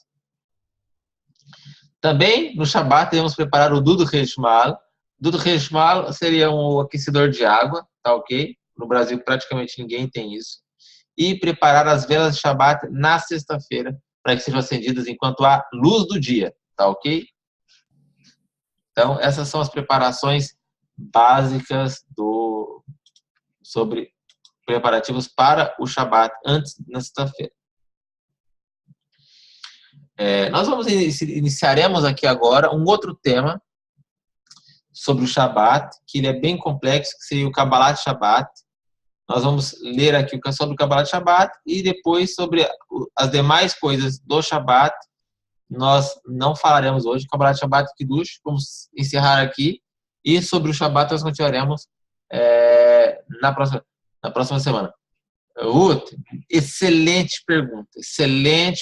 Também no Shabat devemos preparar o Dudu Heshmal. Dudu Heshmal seria um aquecedor de água, tá ok? No Brasil praticamente ninguém tem isso. E preparar as velas de Shabat na sexta-feira, para que sejam acendidas enquanto há luz do dia, tá ok? Então, essas são as preparações básicas sobre preparativos para o Shabat antes na sexta-feira. Nós iniciaremos aqui agora um outro tema sobre o Shabat, que ele é bem complexo, que seria o Kabbalat Shabat. Nós vamos ler aqui sobre o Kabbalat Shabat e depois sobre as demais coisas do Shabat. Nós não falaremos hoje, Kabbalat Shabat e Kiddush, vamos encerrar aqui. E sobre o Shabat nós continuaremos na próxima semana. Ruth, excelente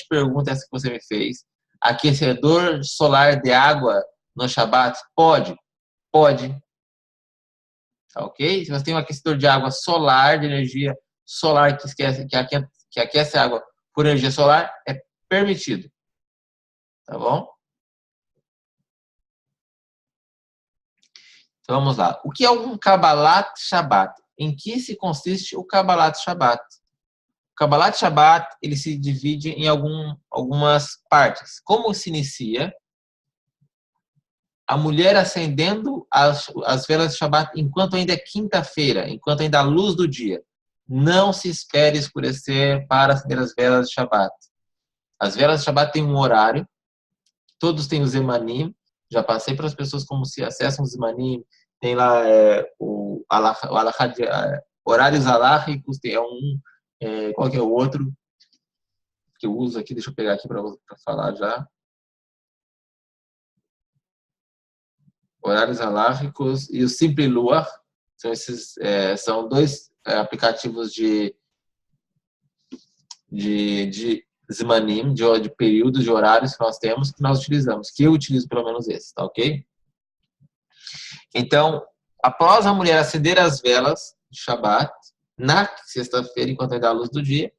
pergunta essa que você me fez. Aquecedor solar de água no Shabat? Pode. Tá ok? Se você tem um aquecedor de água solar, de energia solar que aquece a água por energia solar, é permitido. Tá bom? Então vamos lá. O que é um Kabbalat Shabat? Em que se consiste o Kabbalat Shabat? O Kabbalat Shabat ele se divide em algumas partes. Como se inicia? A mulher acendendo as velas de Shabat enquanto ainda é quinta-feira, enquanto ainda há luz do dia. Não se espere escurecer para acender as velas de Shabat. As velas de Shabat têm um horário, todos têm os Zemanim. Já passei para as pessoas como se acessam os Zemanim. Tem lá horários alárricos, tem qual que é o outro que eu uso aqui? Deixa eu pegar aqui para falar já. Horários alárricos e o Simple Luar. São dois aplicativos de Zmanim, de períodos, de horários que nós temos, que nós utilizamos, que eu utilizo pelo menos esse, tá ok? Então, após a mulher acender as velas de Shabat, na sexta-feira, enquanto ainda há a luz do dia,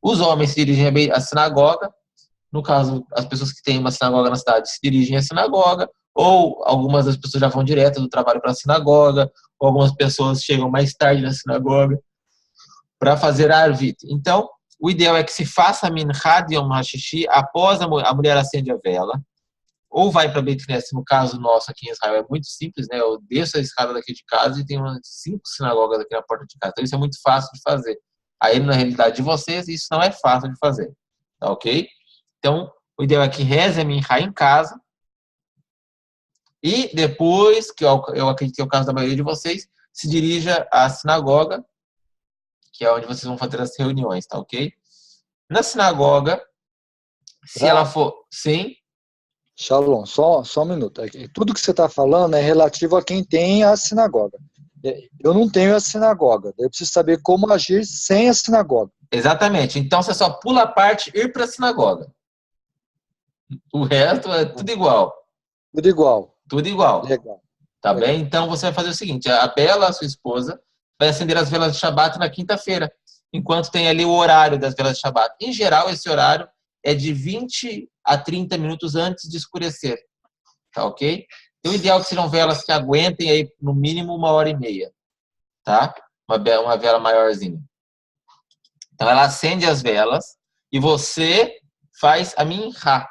os homens se dirigem à sinagoga. No caso, as pessoas que têm uma sinagoga na cidade se dirigem à sinagoga, ou algumas das pessoas já vão direto do trabalho para a sinagoga, ou algumas pessoas chegam mais tarde na sinagoga para fazer a Arvit. Então, o ideal é que se faça a Minchá de Yom HaShishi após a mulher acende a vela, ou vai para Beit Knesset. No caso nosso aqui em Israel é muito simples, né? Eu desço a escada daqui de casa e tem umas 5 sinagogas aqui na porta de casa. Então isso é muito fácil de fazer. Aí na realidade de vocês isso não é fácil de fazer, tá ok? Então o ideal é que reze a Minchá em casa e depois, que eu acredito que é o caso da maioria de vocês, se dirija à sinagoga, que é onde vocês vão fazer as reuniões, tá ok? Na sinagoga, se ela for... Sim? Shalom, só um minuto. Tudo que você está falando é relativo a quem tem a sinagoga. Eu não tenho a sinagoga. Eu preciso saber como agir sem a sinagoga. Exatamente. Então, você só pula a parte ir para a sinagoga. O resto é tudo igual. Tudo igual. Tudo igual. Legal. Tá bem? Então, você vai fazer o seguinte. A Bela, a sua esposa, vai acender as velas de Shabat na quinta-feira, enquanto tem ali o horário das velas de Shabat. Em geral, esse horário é de 20 a 30 minutos antes de escurecer. Tá ok? Então, o ideal é que sejam velas que aguentem aí no mínimo 1h30. Tá? Uma vela maiorzinha. Então, ela acende as velas e você faz a minchá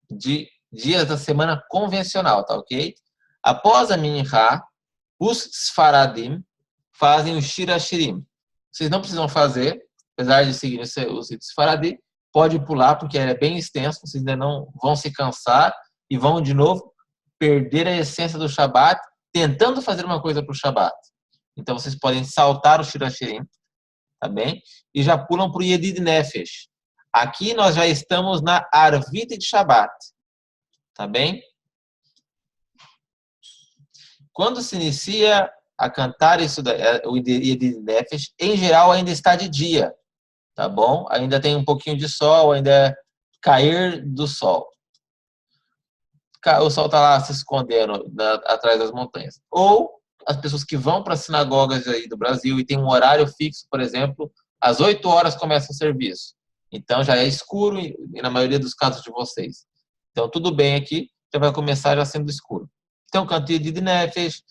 de dias da semana convencional, tá ok? Após a minchá, os sfaradim fazem o shir hashirim. Vocês não precisam fazer, apesar de seguir os sfaradim, pode pular, porque é bem extenso, vocês ainda não vão se cansar e vão, de novo, perder a essência do Shabat, tentando fazer uma coisa para o Shabat. Então, vocês podem saltar o Shir HaShirim, tá bem? E já pulam para o Yedid Nefesh. Aqui nós já estamos na Arvit de Shabat, tá bem? Quando se inicia a cantar o Yedid Nefesh, em geral ainda está de dia. Tá bom? Ainda tem um pouquinho de sol, ainda é cair do sol. o sol está lá se escondendo atrás das montanhas. Ou as pessoas que vão para as sinagogas aí do Brasil e tem um horário fixo, por exemplo, às 8 horas começa o serviço. Então já é escuro na maioria dos casos de vocês. Então tudo bem aqui, já vai começar já sendo escuro. Então canta Yedid Nefesh,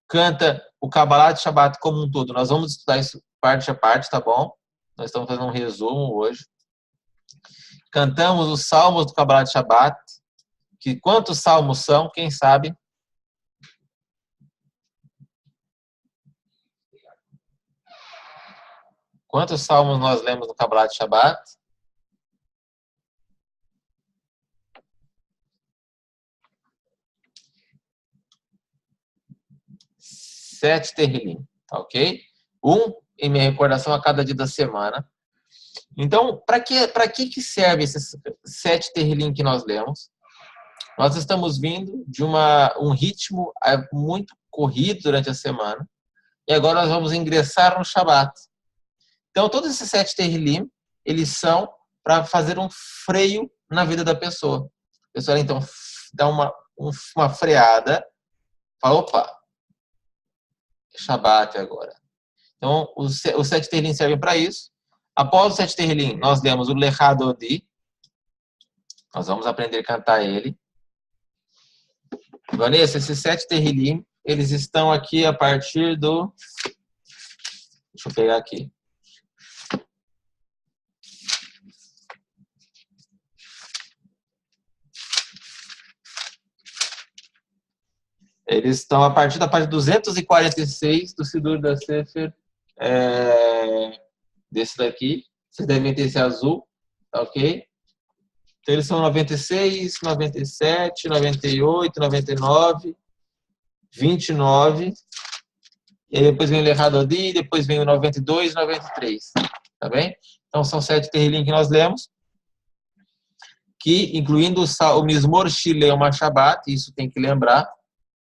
canta o Kabbalat Shabbat como um todo. Nós vamos estudar isso parte a parte, tá bom? Nós estamos fazendo um resumo hoje. Cantamos os salmos do Kabbalat Shabbat. Que quantos salmos são? Quem sabe? Quantos salmos nós lemos no Kabbalat Shabbat? 7 Terrilim, tá ok? Em minha recordação a cada dia da semana. Então, para que serve esses 7 Terrilim que nós lemos? Nós estamos vindo de um ritmo muito corrido durante a semana e agora nós vamos ingressar no Shabat. Então, todos esses 7 Terrilim, eles são para fazer um freio na vida da pessoa. A pessoa, então, dá uma freada, fala, opa, Shabat agora. Então, os 7 Terrilim servem para isso. Após os 7 Terrilim, nós lemos o Lechad Odi. Nós vamos aprender a cantar ele. Vanessa, esses 7 Terrilim, eles estão aqui a partir do... Deixa eu pegar aqui. Eles estão a partir da página 246 do Sidur da Sefer, desse daqui. Vocês devem ter esse azul, tá ok? Então, eles são 96, 97, 98, 99, 29. E aí depois vem o Lechad Odi, depois vem o 92 e 93. Tá bem? Então, são 7 Terrilim que nós lemos. Que, incluindo o Mizmor Shilei uma Shabbat, isso tem que lembrar,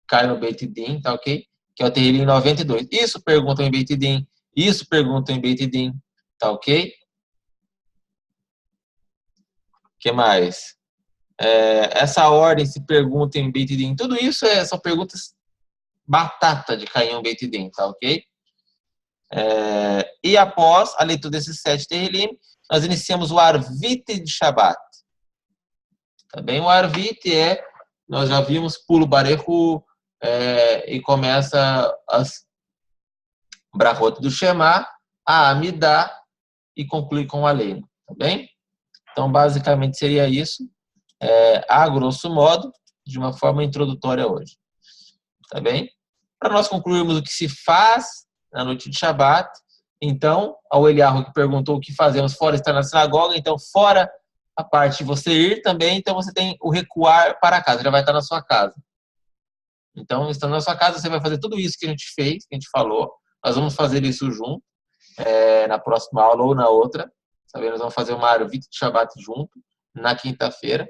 cai no Beit Din, tá ok? Que é o Terrilim 92. Isso perguntam em Beit Din, isso perguntam em Beit Din, tá ok? O que mais? Essa ordem se pergunta em Beit Din. Tudo isso são perguntas batata de cair em Beit Din, tá ok? E após a leitura desses 7 Terrilim, nós iniciamos o Arvit de Shabbat. Tá bem? O Arvit nós já vimos, pulo Barehu, e começa as Brachot do Shema, a Amidah e conclui com a lei. Tá bem? Então, basicamente, seria isso. A grosso modo, de uma forma introdutória hoje. Tá bem? Para nós concluirmos o que se faz na noite de Shabbat, então, ao Eliarro que perguntou o que fazemos fora estar na sinagoga, então, fora a parte de você ir também, então você tem o recuar para casa, já vai estar na sua casa. Então, estando na sua casa, você vai fazer tudo isso que a gente fez, que a gente falou. Nós vamos fazer isso junto, na próxima aula ou na outra. Sabe? Nós vamos fazer uma Arvit de Shabbat junto, na quinta-feira.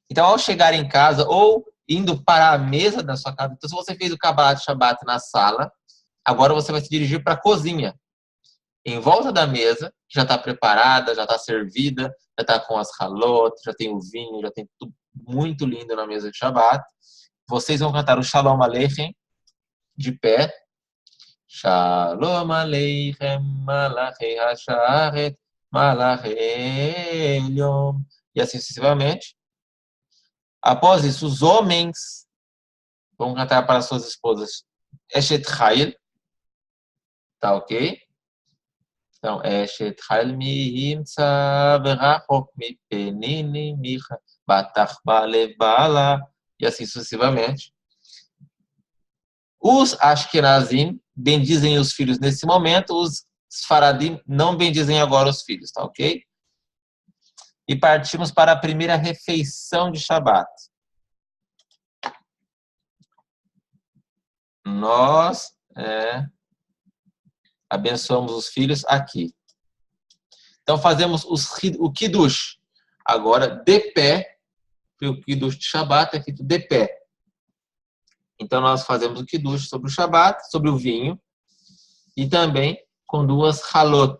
Então, ao chegar em casa ou indo para a mesa da sua casa, então se você fez o Kabbalat Shabbat na sala, agora você vai se dirigir para a cozinha. Em volta da mesa, que já está preparada, já está servida, já está com as halot, já tem o vinho, já tem tudo muito lindo na mesa de Shabbat. Vocês vão cantar o Shalom Aleichem de pé. Shalom Aleichem, Malachei Hasharet, Malachei Elyon. E assim sucessivamente. Após isso, os homens vão cantar para suas esposas Eshet Chayil. Tá ok? Então, Eshet Chayil mihimtza verachok mipenini micha batach balev bala. E assim sucessivamente. Os Ashkenazim bendizem os filhos nesse momento, os Sfaradim não bendizem agora os filhos, tá ok? E partimos para a primeira refeição de Shabbat. Nós abençoamos os filhos aqui. Então fazemos o Kiddush. Agora, de pé, o Kiddush de Shabbat é feito de pé. Então nós fazemos o Kiddush sobre o Shabbat, sobre o vinho, e também com 2 halot.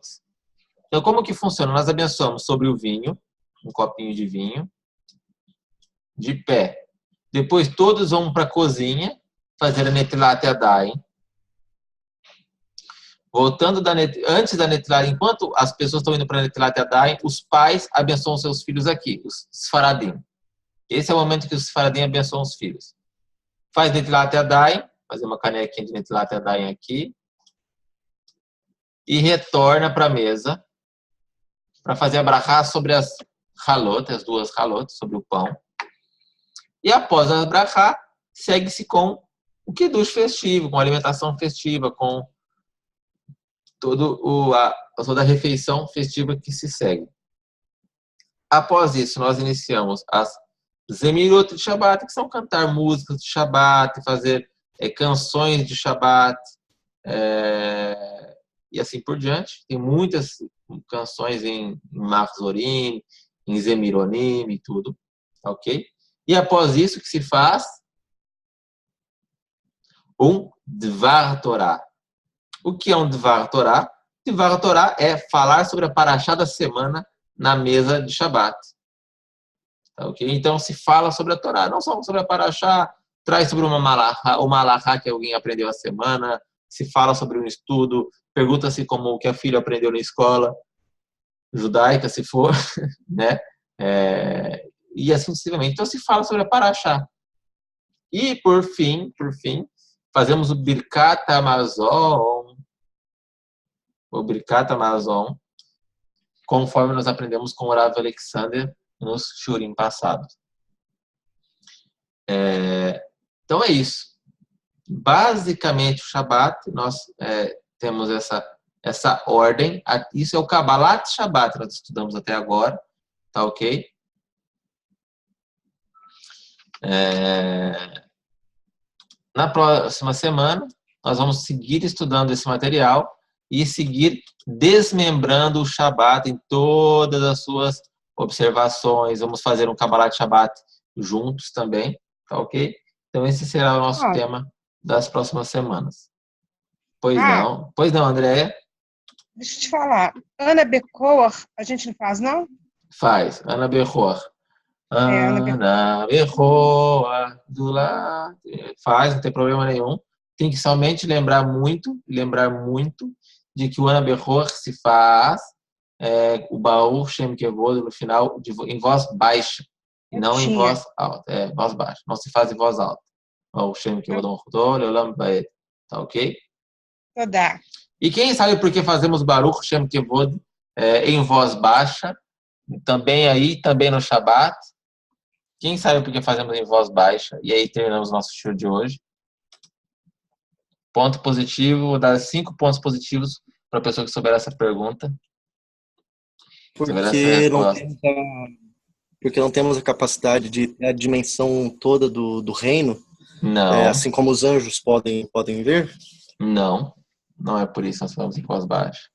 Então como que funciona? Nós abençoamos sobre o vinho, um copinho de vinho. de pé. Depois todos vão para a cozinha fazer a Netilat Yadayim. Voltando antes da Netilat, enquanto as pessoas estão indo para a Netilat Yadayim, os pais abençoam seus filhos aqui, os Sfaradim. Esse é o momento que os Sfaradim abençoam os filhos. Faz Netilat Yadayim, fazer uma canequinha de Netilat Yadayim aqui, e retorna para a mesa para fazer a brachá sobre as halot, as duas halot, sobre o pão. E após a brachá, segue-se com o kiddush festivo, com a alimentação festiva, com toda a refeição festiva que se segue. Após isso, nós iniciamos as Zemirot de Shabbat, que são cantar músicas de Shabbat, fazer canções de Shabbat, e assim por diante. Tem muitas canções em Mahzorim, em Zemironim e tudo, ok? E após isso, o que se faz? Um Dvar Torah. O que é um Dvar Torah? Dvar Torah é falar sobre a paraxá da semana na mesa de Shabbat. Tá, okay? Então, se fala sobre a Torá, não só sobre a paraxá, traz sobre uma malachá que alguém aprendeu a semana, se fala sobre um estudo, pergunta-se como o que a filha aprendeu na escola judaica, se for, né? E assim sucessivamente. Então, se fala sobre a paraxá. E, por fim, fazemos o Birkat Hamazon, conforme nós aprendemos com o Rav Alexander nos shurim passados. Então é isso. Basicamente, o Shabat, nós temos essa ordem. Isso é o Kabbalat Shabat, nós estudamos até agora. Tá ok? Na próxima semana, nós vamos seguir estudando esse material e seguir desmembrando o Shabat em todas as suas observações. Vamos fazer um Kabbalat Shabat juntos também, tá ok? Então esse será o nosso tema das próximas semanas. Pois não, Andréia? Deixa eu te falar. Ana Becor, a gente não faz, não? Faz, Ana Becor. Ana Becor, do lado. Faz, não tem problema nenhum. Tem que somente lembrar muito de que o Ana Becor se faz o Baú Shem Kevod no final em voz baixa, e não em voz alta. Voz baixa. Não se faz em voz alta. Baú Shem Kevod Olam Baed. Tá ok? Toda. E quem sabe por que fazemos Baruch Shem Kevod em voz baixa, também no Shabat? Quem sabe por que fazemos em voz baixa? E aí terminamos o nosso show de hoje. Ponto positivo, vou dar 5 pontos positivos para a pessoa que souber essa pergunta. Porque não temos a capacidade de ter a dimensão toda do reino? Não. Assim como os anjos podem ver? Não. Não é por isso que nós falamos em voz baixa.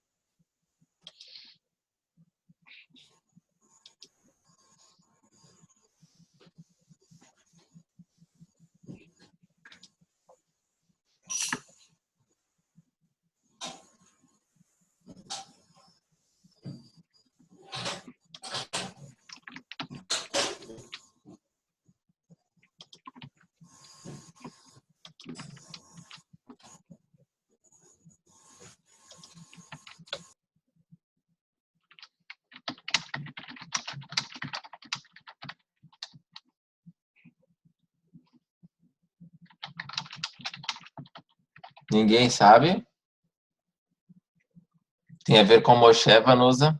Ninguém sabe? Tem a ver com Moshe Vanusa?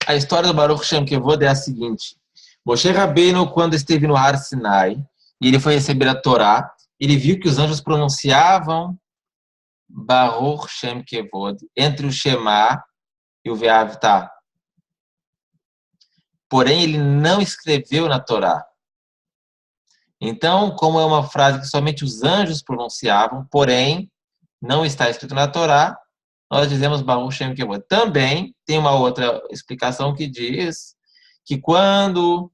A história do Baruch Shem Kevod é a seguinte. Moshe Rabbeinu, quando esteve no Har Sinai, e ele foi receber a Torá, ele viu que os anjos pronunciavam Baruch Shem Kevod entre o Shema e o Ve'avta. Porém, ele não escreveu na Torá. Então, como é uma frase que somente os anjos pronunciavam, porém, não está escrito na Torá, nós dizemos Baruch Shem Kevod. Também tem uma outra explicação que diz que quando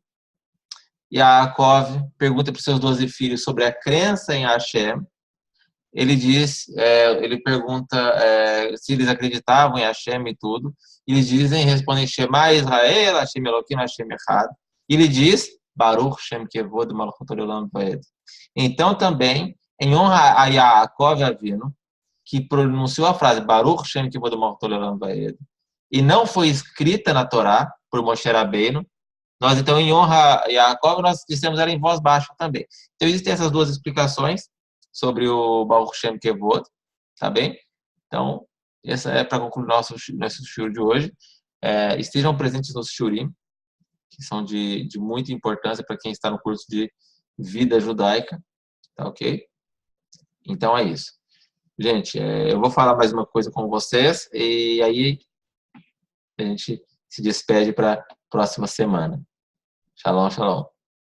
Yaakov pergunta para os seus 12 filhos sobre a crença em Hashem, ele diz, ele pergunta se eles acreditavam em Hashem e tudo. E eles dizem, respondem Shema Israel, Hashem Eloquim, Hashem Echad. E ele diz, Baruch Shem Kevod Malchut Olam Vaed. Então também, em honra a Yaakov Avinu, que pronunciou a frase Baruch Shem Kevod Malchut Olam Vaed, e não foi escrita na Torá por Moshe Rabbeinu, nós então, em honra a Yaakov, nós dissemos ela em voz baixa também. Então existem essas duas explicações sobre o Baruch Shem Kevod, tá bem? Então, essa é para concluir nosso shiur de hoje. Estejam presentes nos shiurim, que são de muita importância para quem está no curso de vida judaica, tá ok? Então é isso. Gente, eu vou falar mais uma coisa com vocês e aí a gente se despede para a próxima semana. Shalom, shalom.